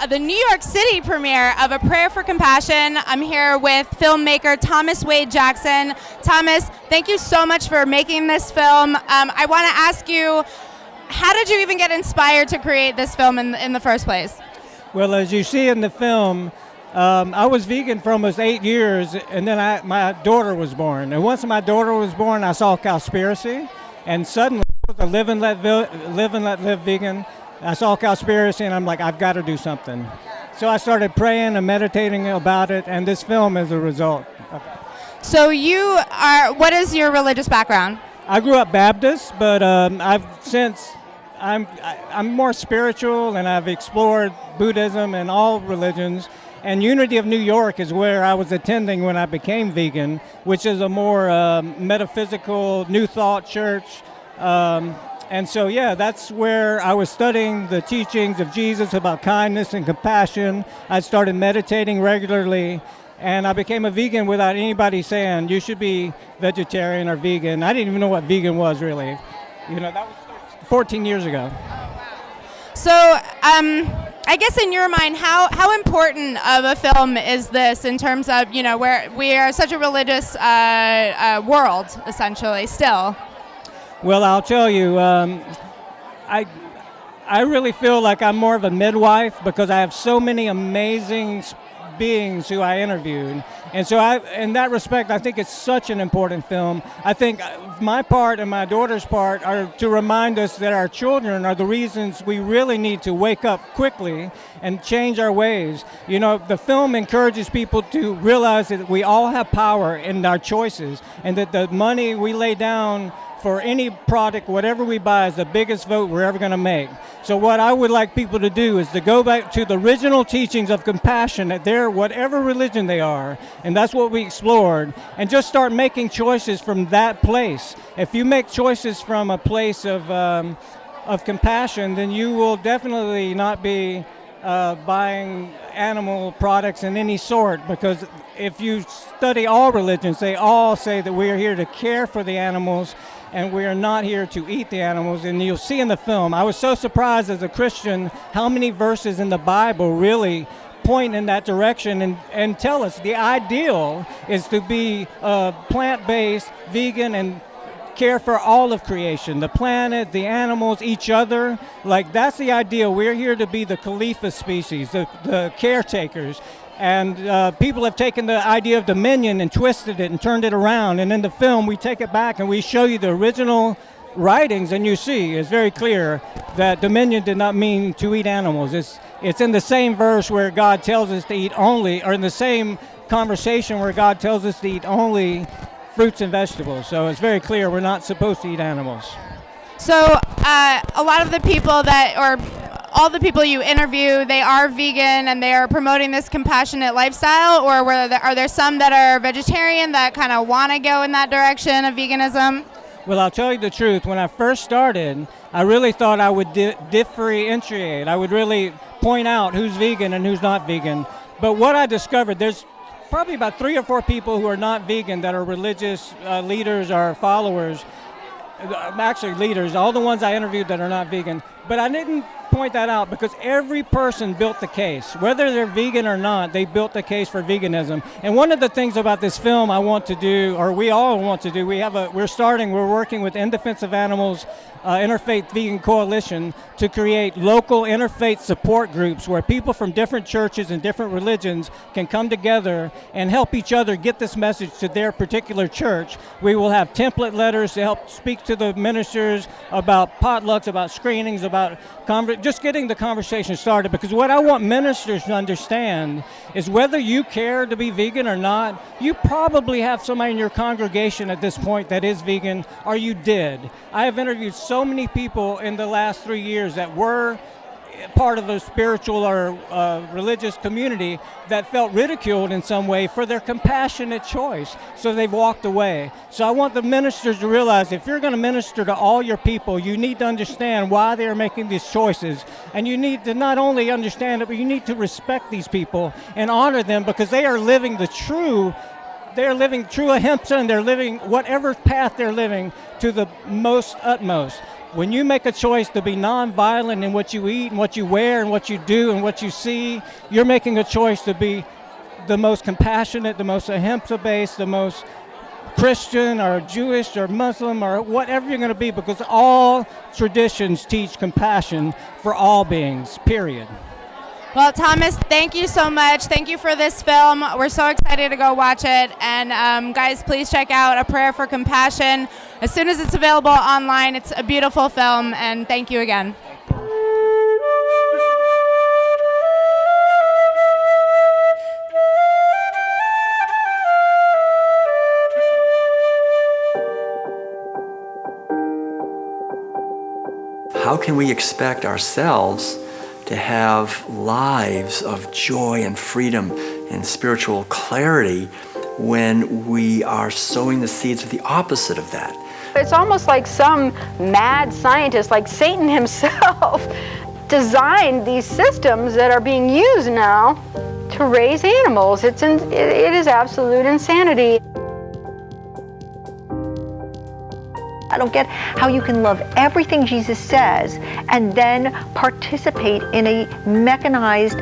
the New York City premiere of A Prayer for Compassion. I'm here with filmmaker Thomas Wade Jackson. Thomas, thank you so much for making this film. I want to ask you, how did you even get inspired to create this film in the first place? Well, as you see in the film, I was vegan for almost 8 years, and then my daughter was born. And once my daughter was born, I saw Cowspiracy, and suddenly I was a live and let live vegan. I saw Cowspiracy, and I'm like, I've got to do something. So I started praying and meditating about it, and this film is a result. So what is your religious background? I grew up Baptist, but I'm more spiritual, and I've explored Buddhism and all religions. And Unity of New York is where I was attending when I became vegan, which is a more metaphysical, New Thought church. And so, yeah, that's where I was studying the teachings of Jesus about kindness and compassion. I started meditating regularly, and I became a vegan without anybody saying, you should be vegetarian or vegan. I didn't even know what vegan was, really. You know, that was 14 years ago. So, I guess in your mind, how important of a film is this in terms of, you know, where we are such a religious world, essentially, still? Well, I'll tell you, I really feel like I'm more of a midwife because I have so many amazing beings who I interviewed. And so in that respect, I think it's such an important film. I think my part and my daughter's part are to remind us that our children are the reasons we really need to wake up quickly and change our ways. You know, the film encourages people to realize that we all have power in our choices, and that the money we lay down for any product, whatever we buy, is the biggest vote we're ever going to make. So what I would like people to do is to go back to the original teachings of compassion, that they're whatever religion they are, and that's what we explored, and just start making choices from that place. If you make choices from a place of compassion, then you will definitely not be buying animal products in any sort, because if you study all religions, they all say that we are here to care for the animals, and we are not here to eat the animals. And you'll see in the film, I was so surprised as a Christian how many verses in the Bible really point in that direction and tell us the ideal is to be plant-based, vegan, and care for all of creation, the planet, the animals, each other. Like, that's the ideal. We're here to be the Khalifa species, the caretakers. And people have taken the idea of dominion and twisted it and turned it around. And in the film, we take it back and we show you the original writings, and you see it's very clear that dominion did not mean to eat animals. It's in the same verse where God tells us to eat only, or in the same conversation where God tells us to eat only fruits and vegetables. So it's very clear we're not supposed to eat animals. So a lot of the people all the people you interview, they are vegan and they are promoting this compassionate lifestyle, or are there some that are vegetarian that kind of want to go in that direction of veganism? Well, I'll tell you the truth. When I first started, I really thought I would differentiate. I would really point out who's vegan and who's not vegan. But what I discovered, there's probably about 3 or 4 people who are not vegan that are religious leaders or followers. Actually leaders, all the ones I interviewed that are not vegan. But I didn't point that out because every person built the case. Whether they're vegan or not, they built the case for veganism. And one of the things about this film I want to do, or we all want to do, we're working with In Defense of Animals Interfaith Vegan Coalition to create local interfaith support groups where people from different churches and different religions can come together and help each other get this message to their particular church. We will have template letters to help speak to the ministers about potlucks, about screenings, about just getting the conversation started, because what I want ministers to understand is whether you care to be vegan or not, you probably have somebody in your congregation at this point that is vegan, or you did. I have interviewed so many people in the last 3 years that were part of a spiritual or religious community that felt ridiculed in some way for their compassionate choice, so they've walked away. So I want the ministers to realize if you're going to minister to all your people, you need to understand why they are making these choices, and you need to not only understand it, but you need to respect these people and honor them, because they are living true ahimsa, and they're living whatever path they're living to the utmost. when you make a choice to be nonviolent in what you eat and what you wear and what you do and what you see, you're making a choice to be the most compassionate, the most ahimsa-based, the most Christian or Jewish or Muslim or whatever you're going to be, because all traditions teach compassion for all beings, period. Well, Thomas, thank you so much. Thank you for this film. We're so excited to go watch it. And guys, please check out A Prayer for Compassion. As soon as it's available online, it's a beautiful film. And thank you again. How can we expect ourselves to have lives of joy and freedom and spiritual clarity when we are sowing the seeds of the opposite of that? It's almost like some mad scientist, like Satan himself, designed these systems that are being used now to raise animals. It is absolute insanity. I don't get how you can love everything Jesus says and then participate in a mechanized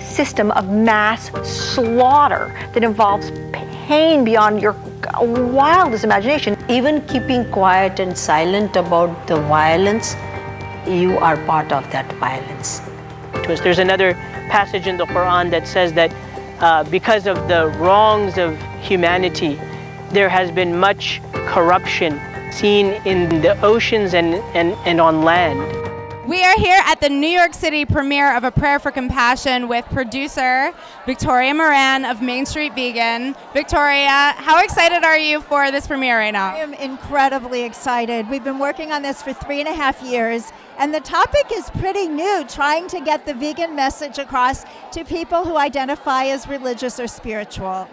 system of mass slaughter that involves pain beyond your wildest imagination. Even keeping quiet and silent about the violence, you are part of that violence. There's another passage in the Quran that says that because of the wrongs of humanity, there has been much corruption seen in the oceans and on land. We are here at the New York City premiere of A Prayer for Compassion with producer Victoria Moran of Main Street Vegan. Victoria, how excited are you for this premiere right now? I am incredibly excited. We've been working on this for 3.5 years, and the topic is pretty new, trying to get the vegan message across to people who identify as religious or spiritual.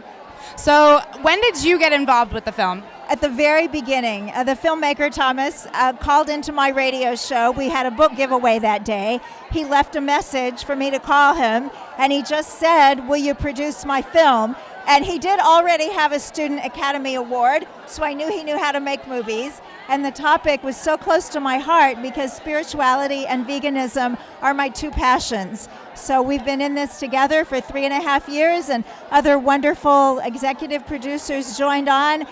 So when did you get involved with the film? At the very beginning, the filmmaker Thomas called into my radio show. We had a book giveaway that day. He left a message for me to call him, and he just said, "Will you produce my film?" And he did already have a Student Academy Award, so I knew he knew how to make movies. And the topic was so close to my heart because spirituality and veganism are my two passions. So we've been in this together for 3.5 years, and other wonderful executive producers joined on.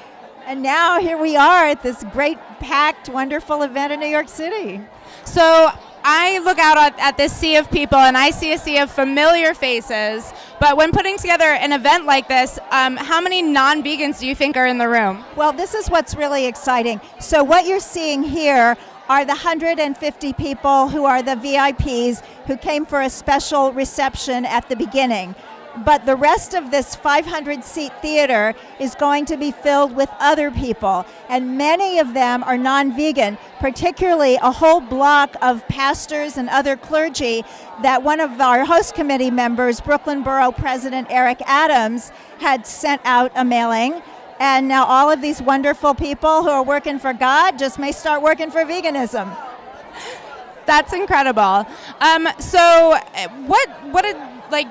And now here we are at this great, packed, wonderful event in New York City. So I look out at this sea of people and I see a sea of familiar faces. But when putting together an event like this, how many non-vegans do you think are in the room? Well, this is what's really exciting. So what you're seeing here are the 150 people who are the VIPs who came for a special reception at the beginning. But the rest of this 500-seat theater is going to be filled with other people, and many of them are non-vegan, particularly a whole block of pastors and other clergy that one of our host committee members, Brooklyn Borough President Eric Adams, had sent out a mailing. And now all of these wonderful people who are working for God just may start working for veganism. That's incredible. So what did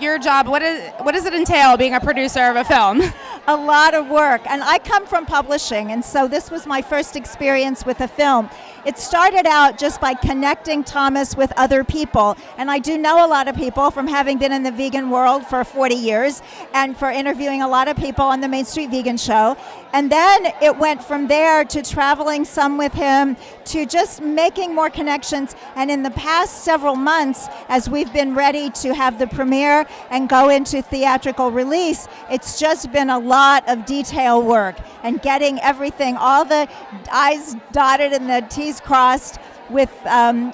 your job, what does it entail being a producer of a film? A lot of work, and I come from publishing, and so this was my first experience with a film. It started out just by connecting Thomas with other people, and I do know a lot of people from having been in the vegan world for 40 years and for interviewing a lot of people on the Main Street Vegan Show. And then it went from there to traveling some with him to just making more connections. And in the past several months, as we've been ready to have the premiere and go into theatrical release, it's just been a lot of detail work and getting everything, all the I's dotted and the T's crossed, with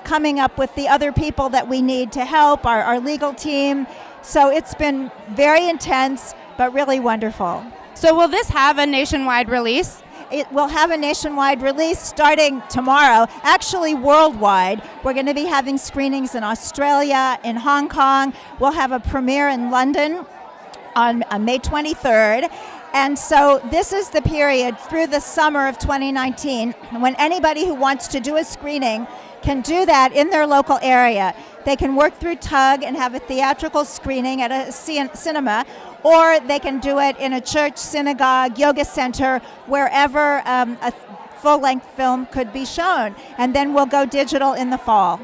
coming up with the other people that we need to help, our legal team. So it's been very intense, but really wonderful. So will this have a nationwide release? It will have a nationwide release starting tomorrow, actually worldwide. We're going to be having screenings in Australia, in Hong Kong. We'll have a premiere in London on May 23rd. And so this is the period through the summer of 2019 when anybody who wants to do a screening can do that in their local area. They can work through TUG and have a theatrical screening at a cinema, or they can do it in a church, synagogue, yoga center, wherever a full-length film could be shown. And then we'll go digital in the fall.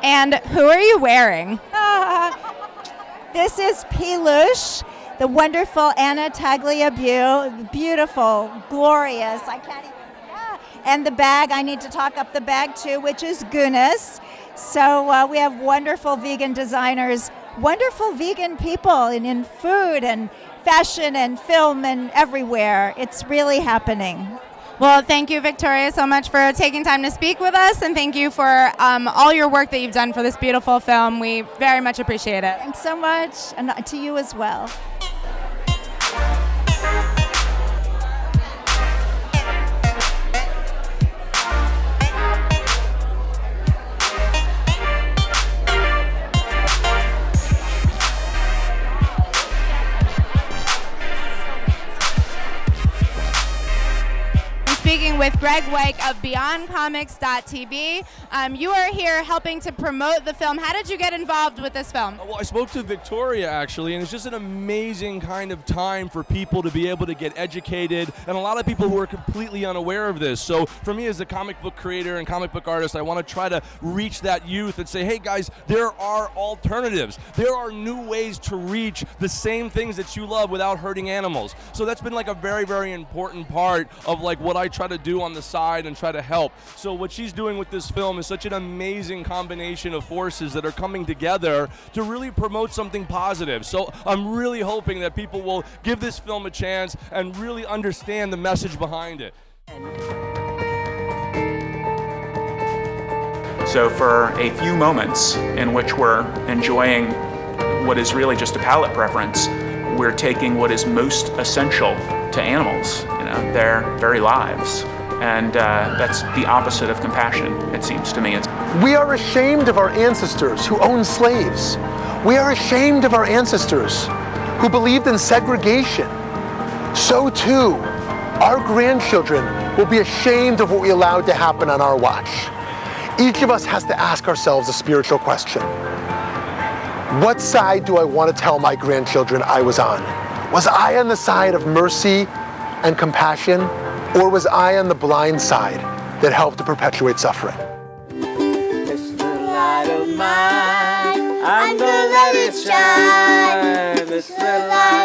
And who are you wearing? This is Pilush, the wonderful Anna Tagliabue, beautiful, glorious. I can't even. And the bag, I need to talk up the bag too, which is Guinness. So we have wonderful vegan designers, wonderful vegan people in food and fashion and film and everywhere. It's really happening. Well, thank you, Victoria, so much for taking time to speak with us, and thank you for all your work that you've done for this beautiful film. We very much appreciate it. Thanks so much, and to you as well. Speaking with Greg Weick of BeyondComics.tv. You are here helping to promote the film. How did you get involved with this film? Well, I spoke to Victoria, actually, and it's just an amazing kind of time for people to be able to get educated, and a lot of people who are completely unaware of this. So for me as a comic book creator and comic book artist, I want to try to reach that youth and say, hey guys, there are alternatives. There are new ways to reach the same things that you love without hurting animals. So that's been like a very, very important part of like what I try to do on the side and try to help. So what she's doing with this film is such an amazing combination of forces that are coming together to really promote something positive. So I'm really hoping that people will give this film a chance and really understand the message behind it. So for a few moments in which we're enjoying what is really just a palate preference, we're taking what is most essential to animals, their very lives. And that's the opposite of compassion, it seems to me. We are ashamed of our ancestors who owned slaves. We are ashamed of our ancestors who believed in segregation. So too, our grandchildren will be ashamed of what we allowed to happen on our watch. Each of us has to ask ourselves a spiritual question. What side do I want to tell my grandchildren I was on? Was I on the side of mercy and compassion, or was I on the blind side that helped to perpetuate suffering? It's the light of mine, I'm gonna let it shine. It's the light